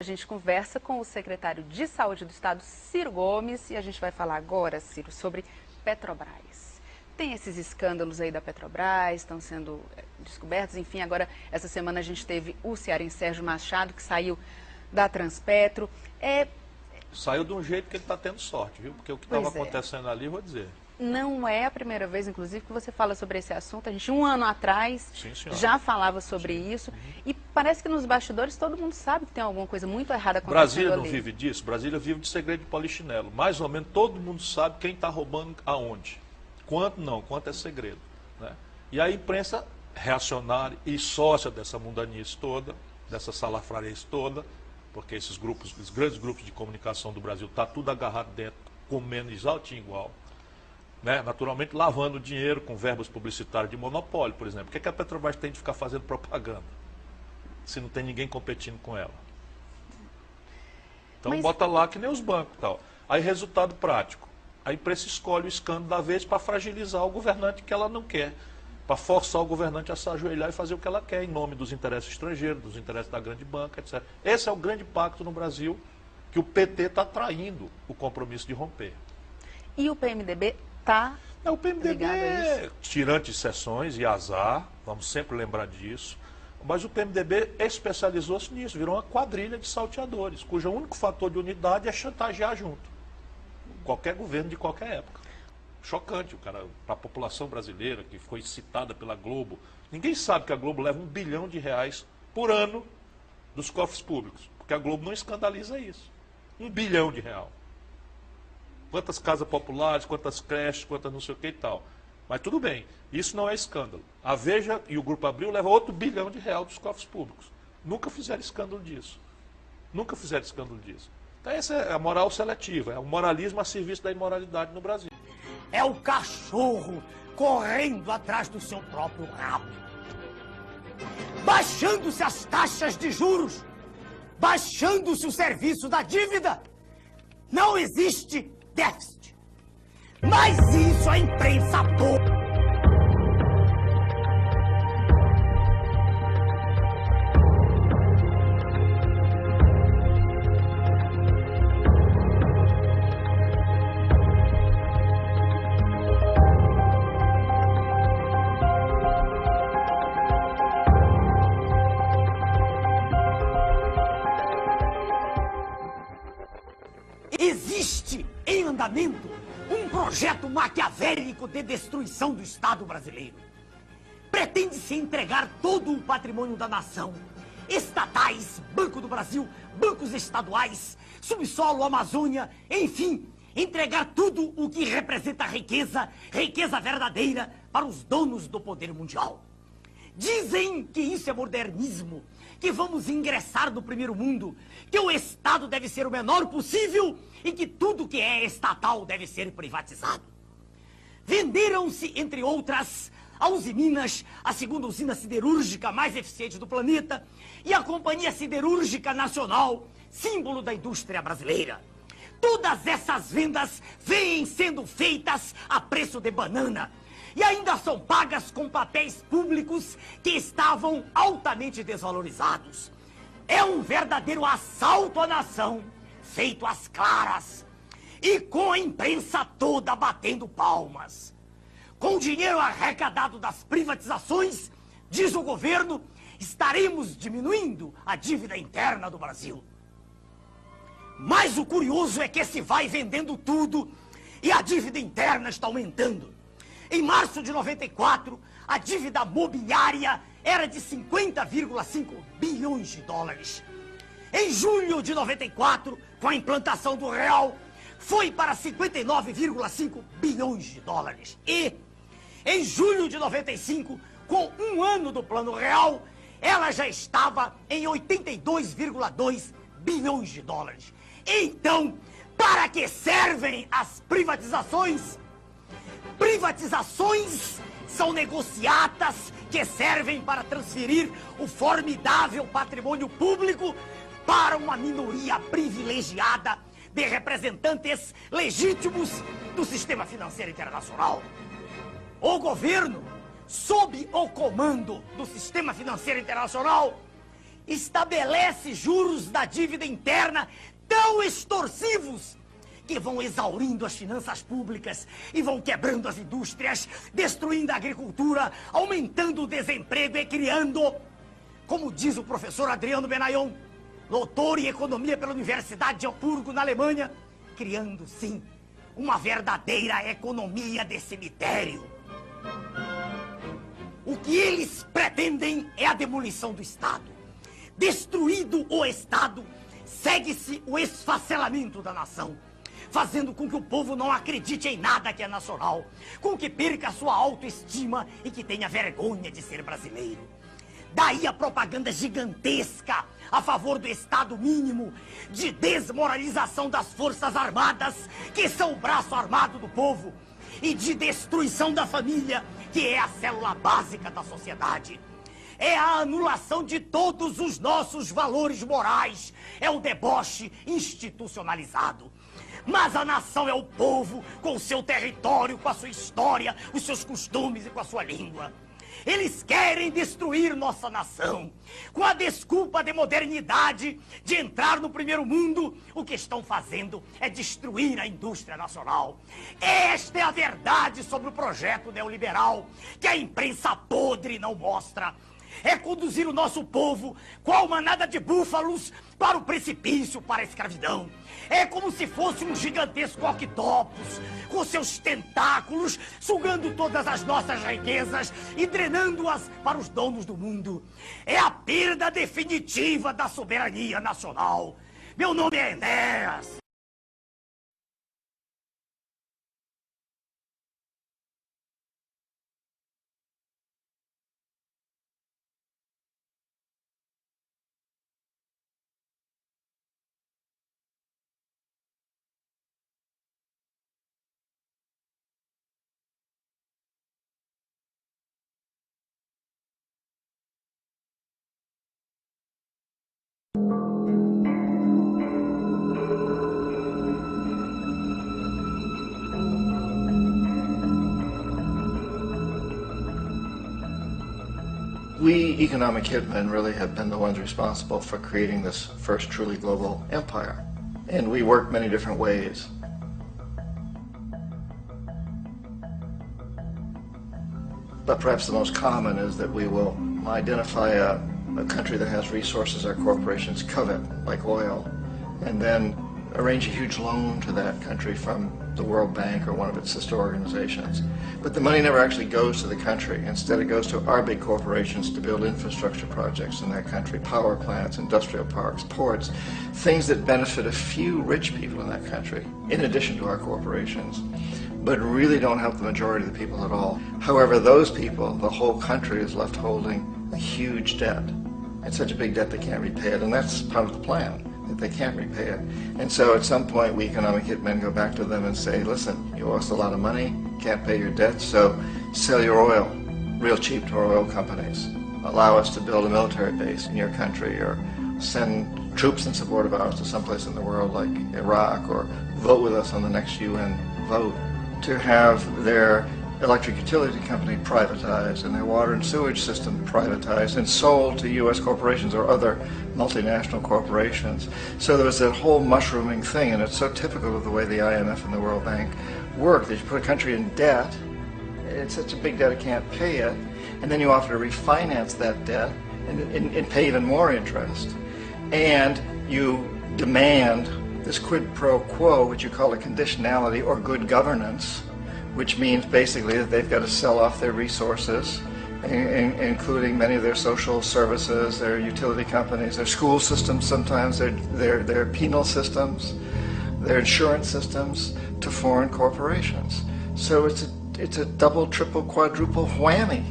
A gente conversa com o secretário de Saúde do Estado, Ciro Gomes, e a gente vai falar agora, Ciro, sobre Petrobras. Tem esses escândalos aí da Petrobras, estão sendo descobertos, enfim, agora essa semana a gente teve o cearense Sérgio Machado, que saiu da Transpetro. Saiu de um jeito que ele está tendo sorte, viu? Porque o que estava acontecendo ali, vou dizer. Não é a primeira vez, inclusive, que você fala sobre esse assunto. A gente, um ano atrás, já falava sobre isso. E parece que nos bastidores todo mundo sabe que tem alguma coisa muito errada acontecendo Brasília não ali. vive disso? Brasília vive de segredo de polichinelo. Mais ou menos todo mundo sabe quem está roubando aonde. Quanto não, quanto é segredo. Né? E a imprensa reacionária e sócia dessa mundanice toda, dessa salafrarice toda, porque esses grupos, os grandes grupos de comunicação do Brasil, está tudo agarrado dentro, comendo exaltinho igual. Né? Naturalmente lavando dinheiro com verbas publicitárias de monopólio, por exemplo. Por que a Petrobras tem de ficar fazendo propaganda, se não tem ninguém competindo com ela? Então bota lá que nem os bancos e tal. Aí resultado prático, a imprensa escolhe o escândalo da vez para fragilizar o governante que ela não quer, para forçar o governante a se ajoelhar e fazer o que ela quer, em nome dos interesses estrangeiros, dos interesses da grande banca, etc. Esse é o grande pacto no Brasil, que o PT está traindo o compromisso de romper. E o PMDB está o PMDB ligado a isso? Tirante de sessões e azar, vamos sempre lembrar disso, mas o PMDB especializou-se nisso, virou uma quadrilha de salteadores, cujo único fator de unidade é chantagear junto. Qualquer governo de qualquer época. Chocante, o cara, para a população brasileira, que foi citada pela Globo. Ninguém sabe que a Globo leva R$1 bilhão por ano dos cofres públicos, porque a Globo não escandaliza isso. R$1 bilhão. Quantas casas populares, quantas creches, quantas não sei o que e tal. Mas tudo bem, isso não é escândalo. A Veja e o Grupo Abril levam outro R$1 bilhão dos cofres públicos. Nunca fizeram escândalo disso. Nunca fizeram escândalo disso. Então essa é a moral seletiva, é o moralismo a serviço da imoralidade no Brasil. É o cachorro correndo atrás do seu próprio rabo. Baixando-se as taxas de juros, baixando-se o serviço da dívida. Não existe déficit. Mas isso a imprensa boba. Existe em andamento um projeto maquiavélico de destruição do Estado brasileiro. Pretende-se entregar todo o patrimônio da nação, estatais, Banco do Brasil, bancos estaduais, subsolo, Amazônia, enfim, entregar tudo o que representa riqueza, riqueza verdadeira, para os donos do poder mundial. Dizem que isso é modernismo, que vamos ingressar no primeiro mundo, que o Estado deve ser o menor possível e que tudo que é estatal deve ser privatizado. Venderam-se, entre outras, a Uzi Minas, a segunda usina siderúrgica mais eficiente do planeta, e a Companhia Siderúrgica Nacional, símbolo da indústria brasileira. Todas essas vendas vêm sendo feitas a preço de banana, e ainda são pagas com papéis públicos que estavam altamente desvalorizados. É um verdadeiro assalto à nação, feito às claras, e com a imprensa toda batendo palmas. Com o dinheiro arrecadado das privatizações, diz o governo, estaremos diminuindo a dívida interna do Brasil. Mas o curioso é que se vai vendendo tudo e a dívida interna está aumentando. Em março de 94, a dívida mobiliária era de 50,5 bilhões de dólares. Em julho de 94, com a implantação do real, foi para 59,5 bilhões de dólares. E, em julho de 95, com um ano do plano real, ela já estava em 82,2 bilhões de dólares. Então, para que servem as privatizações? Privatizações são negociatas que servem para transferir o formidável patrimônio público para uma minoria privilegiada de representantes legítimos do sistema financeiro internacional. O governo, sob o comando do sistema financeiro internacional, estabelece juros da dívida interna tão extorsivos que vão exaurindo as finanças públicas e vão quebrando as indústrias, destruindo a agricultura, aumentando o desemprego e criando, como diz o professor Adriano Benayon, doutor em economia pela Universidade de Hamburgo, na Alemanha, criando, sim, uma verdadeira economia de cemitério. O que eles pretendem é a demolição do Estado. Destruído o Estado, segue-se o esfacelamento da nação, fazendo com que o povo não acredite em nada que é nacional, com que perca a sua autoestima e que tenha vergonha de ser brasileiro. Daí a propaganda gigantesca a favor do Estado mínimo, de desmoralização das Forças Armadas, que são o braço armado do povo, e de destruição da família, que é a célula básica da sociedade. É a anulação de todos os nossos valores morais, é o deboche institucionalizado. Mas a nação é o povo, com o seu território, com a sua história, os seus costumes e com a sua língua. Eles querem destruir nossa nação. Com a desculpa de modernidade, de entrar no primeiro mundo, o que estão fazendo é destruir a indústria nacional. Esta é a verdade sobre o projeto neoliberal, que a imprensa podre não mostra. É conduzir o nosso povo, qual manada de búfalos, para o precipício, para a escravidão. É como se fosse um gigantesco octopus, com seus tentáculos, sugando todas as nossas riquezas e drenando-as para os donos do mundo. É a perda definitiva da soberania nacional. Meu nome é Enéas. We economic hitmen really have been the ones responsible for creating this first truly global empire. And we work many different ways. But perhaps the most common is that we will identify a country that has resources our corporations covet, like oil, and then arrange a huge loan to that country from the World Bank or one of its sister organizations. But the money never actually goes to the country. Instead, it goes to our big corporations to build infrastructure projects in that country, power plants, industrial parks, ports, things that benefit a few rich people in that country, in addition to our corporations, but really don't help the majority of the people at all. However, those people, the whole country is left holding a huge debt. It's such a big debt they can't repay it, and that's part of the plan, that they can't repay it. And so at some point, we economic hitmen go back to them and say, listen, you owe us a lot of money, can't pay your debt, so sell your oil real cheap to our oil companies. Allow us to build a military base in your country, or send troops in support of ours to someplace in the world like Iraq, or vote with us on the next UN vote. To have their electric utility company privatized and their water and sewage system privatized and sold to U.S. corporations or other multinational corporations. So there was that whole mushrooming thing, and it's so typical of the way the IMF and the World Bank work, that you put a country in debt, it's such a big debt it can't pay it, and then you offer to refinance that debt and pay even more interest. And you demand this quid pro quo, which you call a conditionality or good governance, which means basically that they've got to sell off their resources, including many of their social services, their utility companies, their school systems sometimes, their penal systems, their insurance systems, to foreign corporations. So it's a double, triple, quadruple whammy.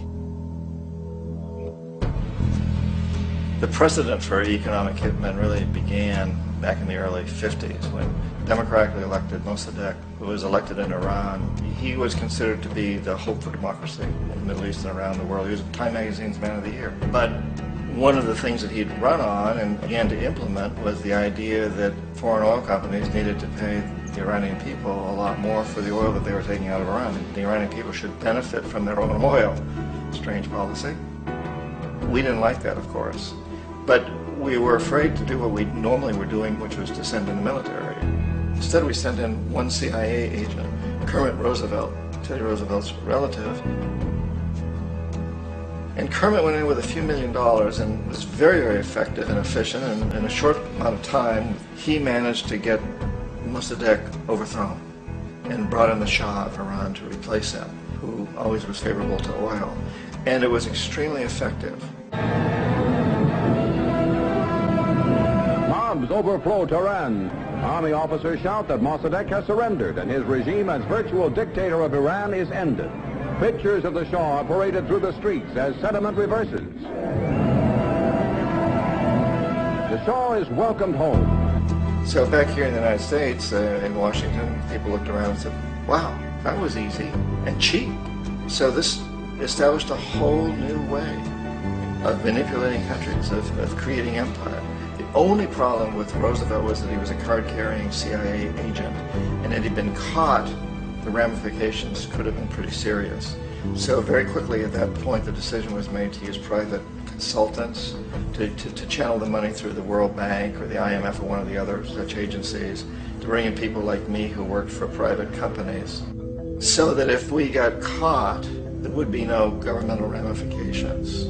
The precedent for economic hitmen really began back in the early 50s when democratically elected Mossadegh, who was elected in Iran, he was considered to be the hope for democracy in the Middle East and around the world. He was Time Magazine's Man of the Year. But one of the things that he'd run on and began to implement was the idea that foreign oil companies needed to pay the Iranian people a lot more for the oil that they were taking out of Iran. The Iranian people should benefit from their own oil. Strange policy. We didn't like that, of course. But we were afraid to do what we normally were doing, which was to send in the military. Instead, we sent in one CIA agent, Kermit Roosevelt, Teddy Roosevelt's relative. And Kermit went in with a few $1 million and was very, very effective and efficient. And in a short amount of time, he managed to get Mossadegh overthrown and brought in the Shah of Iran to replace him, who always was favorable to oil. And it was extremely effective. Mobs overflow Tehran. Army officers shout that Mossadegh has surrendered and his regime as virtual dictator of Iran is ended. Pictures of the Shah are paraded through the streets as sentiment reverses. The Shah is welcomed home. So back here in the United States, in Washington, people looked around and said, wow, that was easy and cheap. So this established a whole new way of manipulating countries, of creating empire. The only problem with Roosevelt was that he was a card-carrying CIA agent, and had he been caught, the ramifications could have been pretty serious. So very quickly at that point, the decision was made to use private consultants to channel the money through the World Bank or the IMF or one of the other such agencies, to bring in people like me who worked for private companies, so that if we got caught, there would be no governmental ramifications.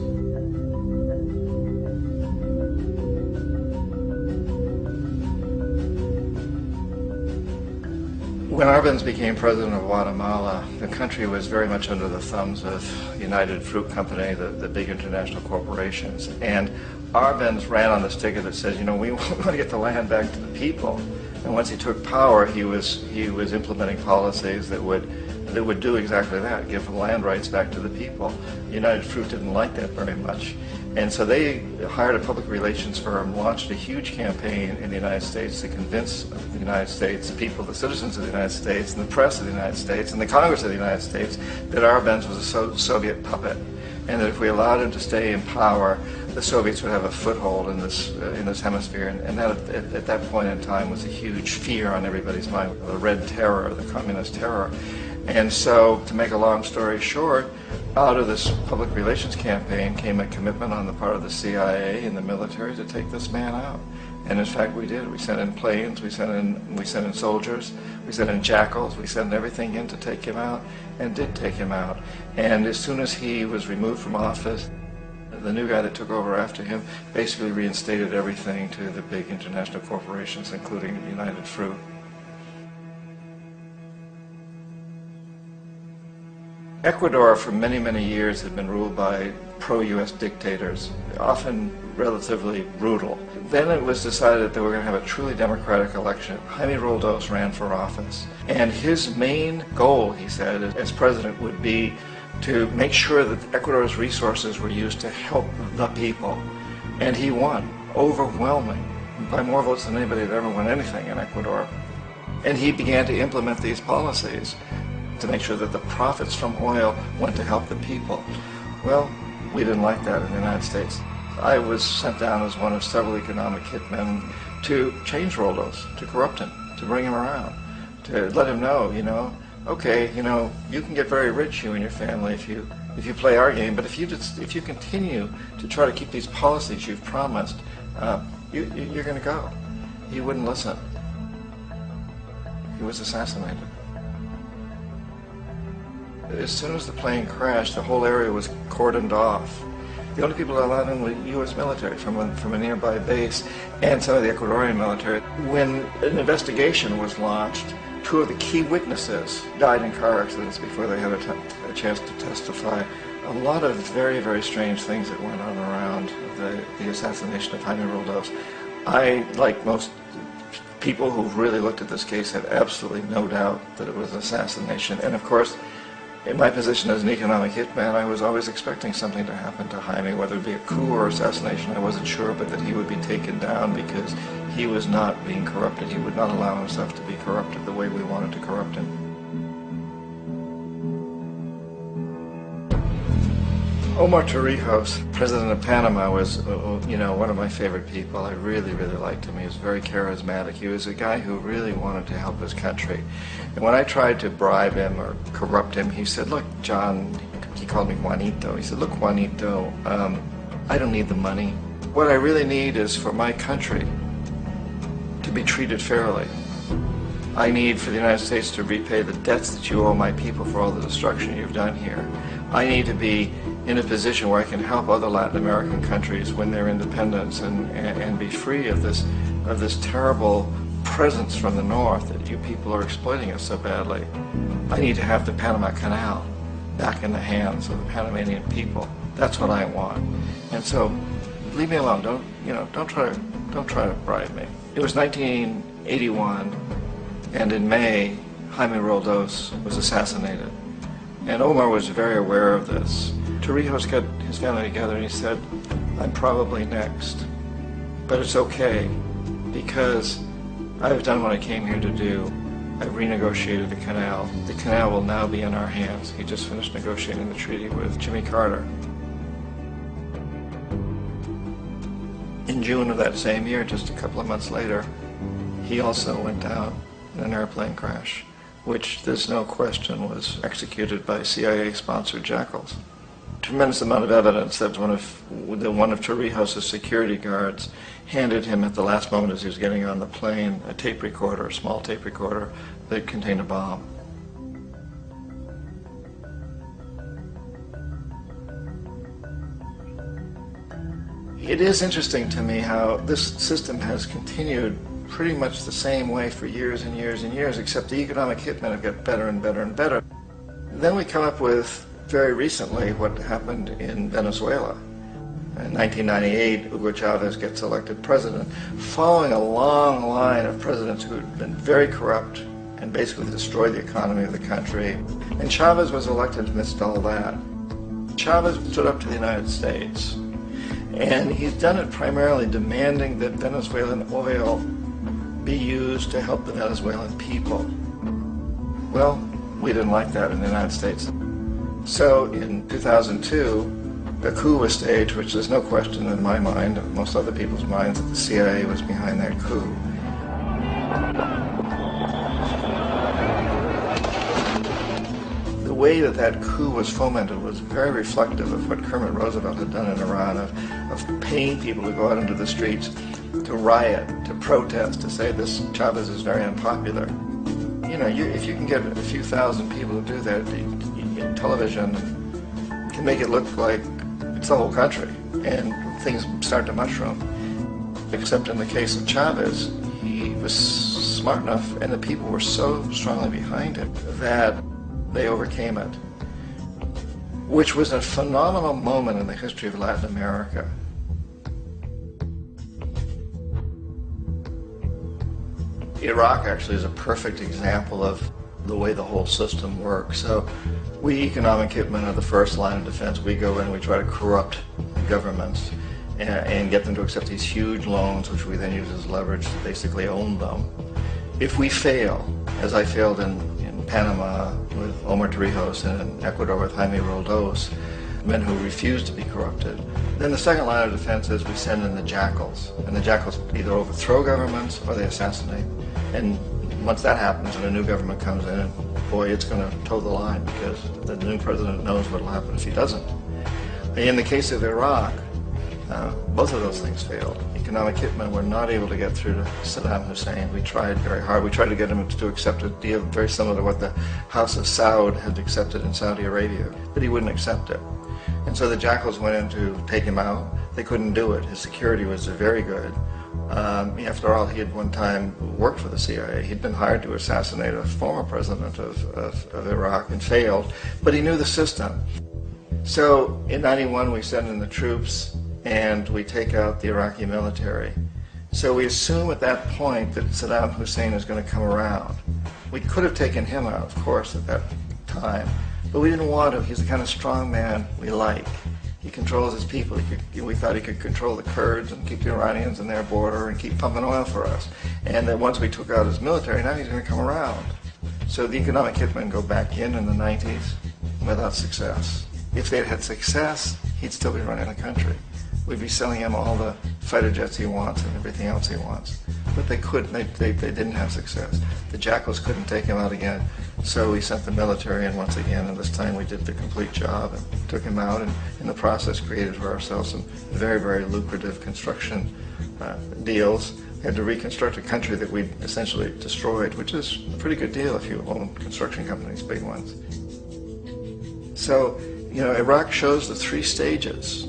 When Arbenz became president of Guatemala, the country was very much under the thumbs of United Fruit Company, the big international corporations. And Arbenz ran on this ticket that says, you know, we want to get the land back to the people. And once he took power, he was implementing policies that would do exactly that, give the land rights back to the people. United Fruit didn't like that very much. And so they hired a public relations firm, launched a huge campaign in the United States to convince the United States people, the citizens of the United States, and the press of the United States, and the Congress of the United States, that Arbenz was a Soviet puppet, and that if we allowed him to stay in power, the Soviets would have a foothold in this hemisphere. And that, at that point in time, was a huge fear on everybody's mind, the Red Terror, the Communist terror. And so, to make a long story short, out of this public relations campaign came a commitment on the part of the CIA and the military to take this man out. And in fact, we did. We sent in planes, we sent in soldiers, we sent in jackals, we sent everything in to take him out, and did take him out. And as soon as he was removed from office, the new guy that took over after him basically reinstated everything to the big international corporations, including United Fruit. Ecuador for many, many years had been ruled by pro-U.S. dictators, often relatively brutal. Then it was decided that they were going to have a truly democratic election. Jaime Roldos ran for office. And his main goal, he said, as president would be to make sure that Ecuador's resources were used to help the people. And he won, overwhelming, by more votes than anybody had ever won anything in Ecuador. And he began to implement these policies to make sure that the profits from oil went to help the people. Well, we didn't like that in the United States. I was sent down as one of several economic hitmen to change Roldos, to corrupt him, to bring him around, to let him know, you know, okay, you know, you can get very rich, you and your family, if you play our game, but if you continue to try to keep these policies you've promised, you're going to go. He wouldn't listen. He was assassinated. As soon as the plane crashed, the whole area was cordoned off. The only people allowed in were U.S. military from a nearby base and some of the Ecuadorian military. When an investigation was launched, 2 of the key witnesses died in car accidents before they had a chance to testify. A lot of very, very strange things that went on around the assassination of Jaime Roldos. I, like most people who've really looked at this case, had absolutely no doubt that it was an assassination. And of course, in my position as an economic hitman, I was always expecting something to happen to Jaime, whether it be a coup or assassination, I wasn't sure, but that he would be taken down because he was not being corrupted. He would not allow himself to be corrupted the way we wanted to corrupt him. Omar Torrijos, president of Panama, was, you know, one of my favorite people. I really, really liked him. He was very charismatic. He was a guy who really wanted to help his country. And when I tried to bribe him or corrupt him, he said, look, John, he called me Juanito. He said, look, Juanito, I don't need the money. What I really need is for my country to be treated fairly. I need for the United States to repay the debts that you owe my people for all the destruction you've done here. I need to be in a position where I can help other Latin American countries win their independence and be free of this terrible presence from the north that you people are exploiting us so badly. I need to have the Panama Canal back in the hands of the Panamanian people. That's what I want. And so, leave me alone. Don't try to bribe me. It was 1981, and in May, Jaime Roldos was assassinated. And Omar was very aware of this. Torrijos got his family together and he said, I'm probably next, but it's okay because I've done what I came here to do. I've renegotiated the canal. The canal will now be in our hands. He just finished negotiating the treaty with Jimmy Carter. In June of that same year, just a couple of months later, he also went down in an airplane crash, which there's no question was executed by CIA-sponsored jackals. Tremendous amount of evidence that one of Torrijos' security guards handed him at the last moment as he was getting on the plane a tape recorder, a small tape recorder that contained a bomb. It is interesting to me how this system has continued pretty much the same way for years and years and years, except the economic hitmen have got better and better and better. Then we come up with, very recently, what happened in Venezuela. In 1998, Hugo Chavez gets elected president, following a long line of presidents who had been very corrupt and basically destroyed the economy of the country. And Chavez was elected amidst all that. Chavez stood up to the United States, and he's done it primarily demanding that Venezuelan oil be used to help the Venezuelan people. Well, we didn't like that in the United States. So in 2002, a coup was staged, which there's no question in my mind, and most other people's minds, that the CIA was behind that coup. The way that coup was fomented was very reflective of what Kermit Roosevelt had done in Iran, of paying people to go out into the streets, to riot, to protest, to say this Chavez is very unpopular. You know, if you can get a few thousand people to do that, television can make it look like it's the whole country, and things start to mushroom. Except in the case of Chavez, he was smart enough, and the people were so strongly behind it that they overcame it, which was a phenomenal moment in the history of Latin America. Iraq actually is a perfect example of the way the whole system works. So we economic hitmen are the first line of defense. We go in, we try to corrupt governments and get them to accept these huge loans, which we then use as leverage to basically own them. If we fail, as I failed in Panama with Omar Torrijos and in Ecuador with Jaime Roldos, men who refuse to be corrupted, then the second line of defense is we send in the jackals. And the jackals either overthrow governments or they assassinate. And once that happens and a new government comes in, boy, it's going to toe the line because the new president knows what will happen if he doesn't. In the case of Iraq, both of those things failed. Economic hitmen were not able to get through to Saddam Hussein. We tried very hard. We tried to get him to accept a deal very similar to what the House of Saud had accepted in Saudi Arabia, but he wouldn't accept it. And so the jackals went in to take him out. They couldn't do it. His security was very good. After all, he had one time worked for the CIA. He'd been hired to assassinate a former president of Iraq and failed, but he knew the system. So in '91 we send in the troops and we take out the Iraqi military. So we assume at that point that Saddam Hussein is going to come around. We could have taken him out, of course, at that time, but we didn't want him. He's the kind of strong man we like. He controls his people. We thought he could control the Kurds and keep the Iranians in their border and keep pumping oil for us. And that once we took out his military, now he's going to come around. So the economic hitmen go back in the 90s without success. If they'd had success, he'd still be running the country. We'd be selling him all the fighter jets he wants and everything else he wants. But they couldn't. They didn't have success. The jackals couldn't take him out again. So we sent the military in once again, and this time we did the complete job and took him out, and in the process created for ourselves some very, very lucrative construction deals. We had to reconstruct a country that we'd essentially destroyed, which is a pretty good deal if you own construction companies, big ones. So, Iraq shows the three stages.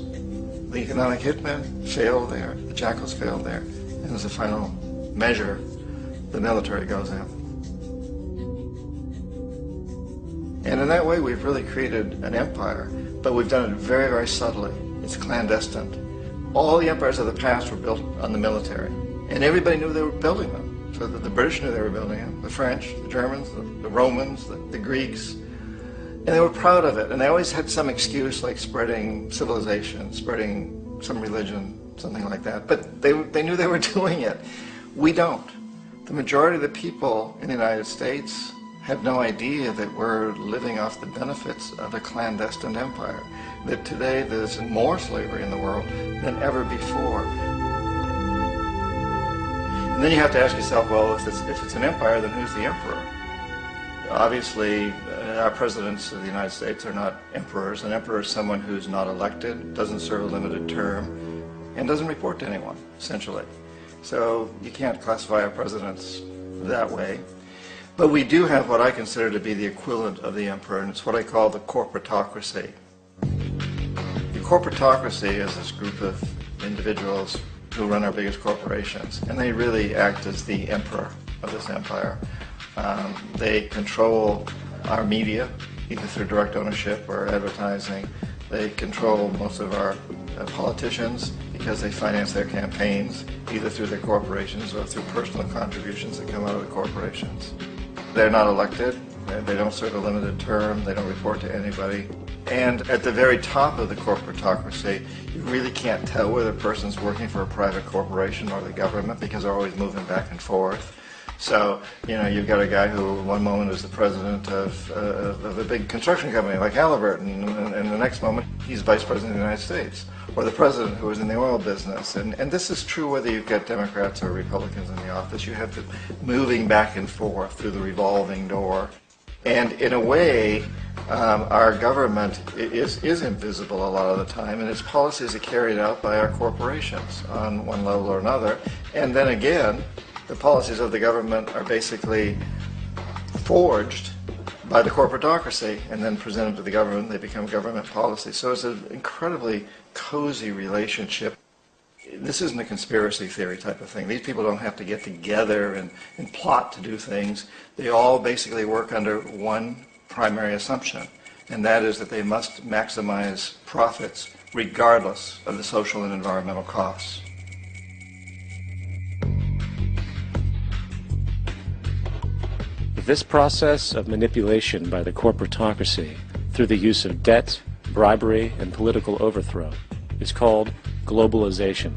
The economic hitmen failed there, the jackals failed there, and as a final measure, the military goes in. And in that way, we've really created an empire, but we've done it very, very subtly. It's clandestine. All the empires of the past were built on the military, and everybody knew they were building them. So the British knew they were building them, the French, the Germans, the Romans, the Greeks. And they were proud of it, and they always had some excuse like spreading civilization, spreading some religion, something like that. But they knew they were doing it. We don't. The majority of the people in the United States have no idea that we're living off the benefits of a clandestine empire, that today there's more slavery in the world than ever before. And then you have to ask yourself, well, if it's an empire, then who's the emperor? Obviously, our presidents of the United States are not emperors. An emperor is someone who's not elected, doesn't serve a limited term, and doesn't report to anyone, essentially. So you can't classify our presidents that way. But we do have what I consider to be the equivalent of the emperor, and it's what I call the corporatocracy. The corporatocracy is this group of individuals who run our biggest corporations, and they really act as the emperor of this empire. They control our media, either through direct ownership or advertising. They control most of our politicians because they finance their campaigns, either through their corporations or through personal contributions that come out of the corporations. They're not elected, they don't serve a limited term, they don't report to anybody. And at the very top of the corporatocracy, you really can't tell whether a person's working for a private corporation or the government because they're always moving back and forth. So, you've got a guy who one moment is the president of a big construction company like Halliburton, and the next moment he's vice president of the United States, or the president who is in the oil business. And this is true whether you've got Democrats or Republicans in the office. You have to moving back and forth through the revolving door. And in a way, our government is invisible a lot of the time, and its policies are carried out by our corporations on one level or another. And then again, the policies of the government are basically forged by the corporatocracy and then presented to the government. They become government policy. So it's an incredibly cozy relationship. This isn't a conspiracy theory type of thing. These people don't have to get together and plot to do things. They all basically work under one primary assumption, and that is that they must maximize profits regardless of the social and environmental costs. This process of manipulation by the corporatocracy through the use of debt, bribery, and political overthrow is called globalization.